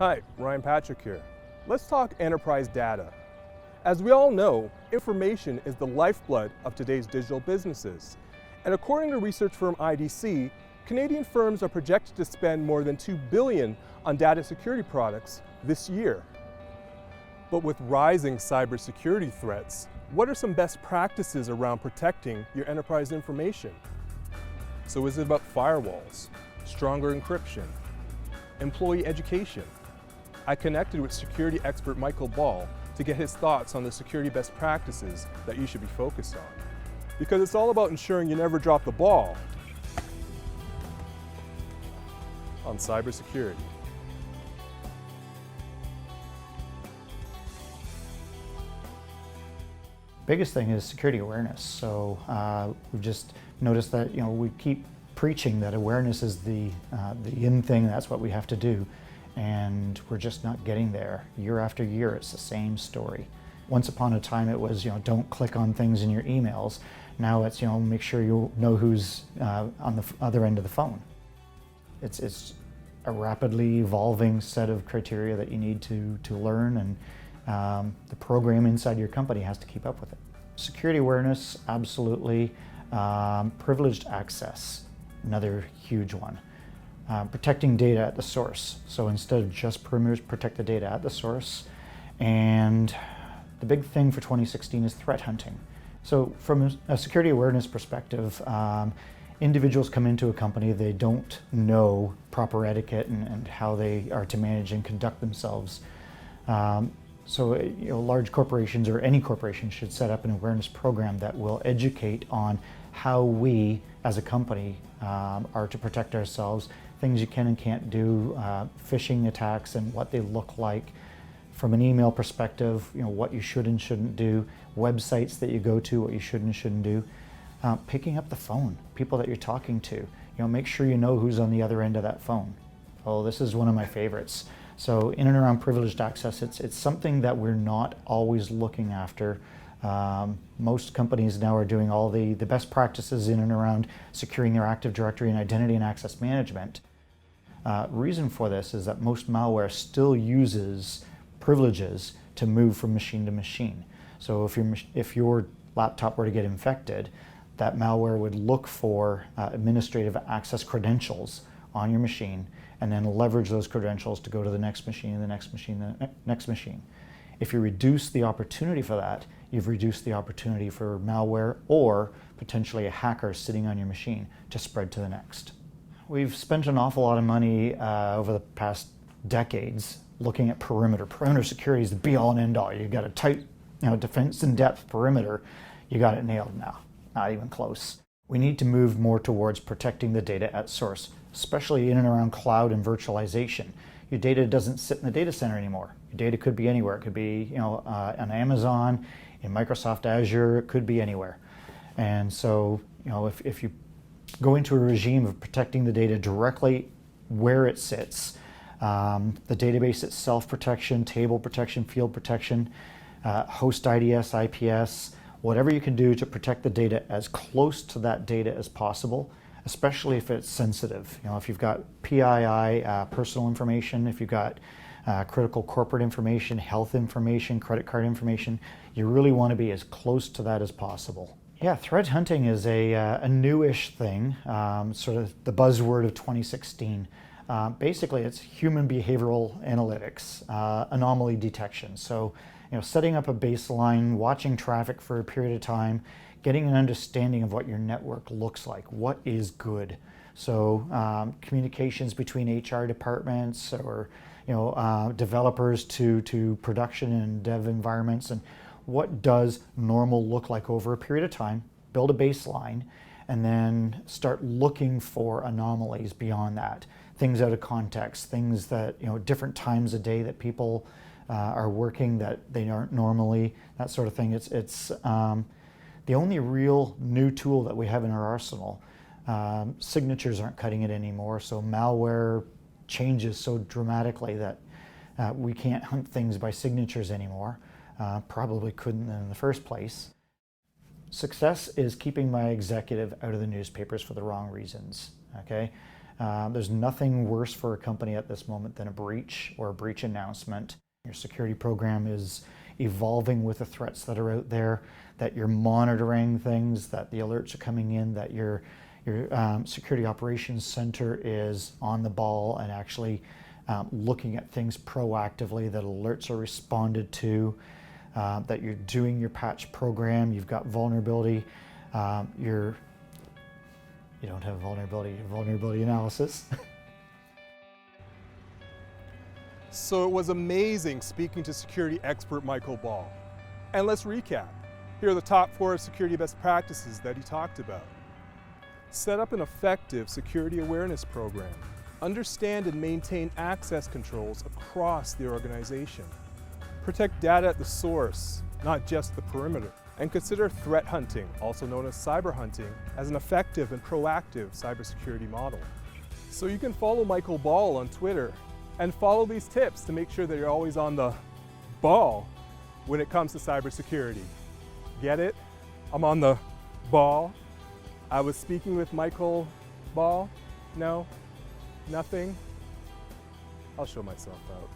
Hi, Ryan Patrick here. Let's talk enterprise data. As we all know, information is the lifeblood of today's digital businesses. And according to research firm IDC, Canadian firms are projected to spend more than $2 billion on data security products this year. But with rising cybersecurity threats, what are some best practices around protecting your enterprise information? So is it about firewalls, stronger encryption, employee education? I connected with security expert Michael Ball to get his thoughts on the security best practices that you should be focused on. Because it's all about ensuring you never drop the ball on cybersecurity. Biggest thing is security awareness. So we've just noticed that we keep preaching that awareness is the in thing. That's what we have to do, and we're just not getting there. Year after year, it's the same story. Once upon a time, it was don't click on things in your emails. Now it's make sure you know who's on the other end of the phone. It's a rapidly evolving set of criteria that you need to learn, and the program inside your company has to keep up with it. Security awareness, absolutely. Privileged access, another huge one. Protecting data at the source. So instead of just perimeters, protect the data at the source. And the big thing for 2016 is threat hunting. So from a security awareness perspective, individuals come into a company, they don't know proper etiquette and how they are to manage and conduct themselves. So large corporations, or any corporation, should set up an awareness program that will educate on how we as a company are to protect ourselves, things you can and can't do, phishing attacks and what they look like. From an email perspective, what you should and shouldn't do, websites that you go to, what you should and shouldn't do. Picking up the phone, people that you're talking to, make sure you know who's on the other end of that phone. Oh, this is one of my favorites. So in and around privileged access, it's something that we're not always looking after. Most companies now are doing all the best practices in and around securing their Active Directory and identity and access management. Reason for this is that most malware still uses privileges to move from machine to machine. So if your laptop were to get infected, that malware would look for administrative access credentials on your machine and then leverage those credentials to go to the next machine, the next machine, the next machine. If you reduce the opportunity for that, you've reduced the opportunity for malware or potentially a hacker sitting on your machine to spread to the next. We've spent an awful lot of money over the past decades looking at perimeter. Perimeter security is the be-all and end-all. You've got a tight defense in depth perimeter. You got it nailed now. Not even close. We need to move more towards protecting the data at source, especially in and around cloud and virtualization. Your data doesn't sit in the data center anymore. Your data could be anywhere. It could be on Amazon, in Microsoft Azure, it could be anywhere. And so if you go into a regime of protecting the data directly where it sits, the database itself protection, table protection, field protection, host IDS, IPS, whatever you can do to protect the data as close to that data as possible, especially if it's sensitive. If you've got PII, personal information, if you've got critical corporate information, health information, credit card information, you really want to be as close to that as possible. Yeah, threat hunting is a newish thing, sort of the buzzword of 2016. Basically, it's human behavioral analytics, anomaly detection. So, setting up a baseline, watching traffic for a period of time, getting an understanding of what your network looks like, what is good. So communications between HR departments or developers to production and dev environments, and what does normal look like over a period of time, build a baseline, and then start looking for anomalies beyond that. Things out of context, things that, different times of day that people are working that they aren't normally, that sort of thing. It's the only real new tool that we have in our arsenal. Signatures aren't cutting it anymore, so malware changes so dramatically that we can't hunt things by signatures anymore. Probably couldn't in the first place. Success is keeping my executive out of the newspapers for the wrong reasons, okay? There's nothing worse for a company at this moment than a breach or a breach announcement. Your security program is evolving with the threats that are out there, that you're monitoring things, that the alerts are coming in, that your security operations center is on the ball and actually looking at things proactively, that alerts are responded to, that you're doing your patch program, you've got vulnerability, you don't have vulnerability analysis. So it was amazing speaking to security expert Michael Ball. And let's recap. Here are the top 4 security best practices that he talked about. Set up an effective security awareness program. Understand and maintain access controls across the organization. Protect data at the source, not just the perimeter. And consider threat hunting, also known as cyber hunting, as an effective and proactive cybersecurity model. So you can follow Michael Ball on Twitter and follow these tips to make sure that you're always on the ball when it comes to cybersecurity. Get it? I'm on the ball. I was speaking with Michael Ball. No? Nothing? I'll show myself out.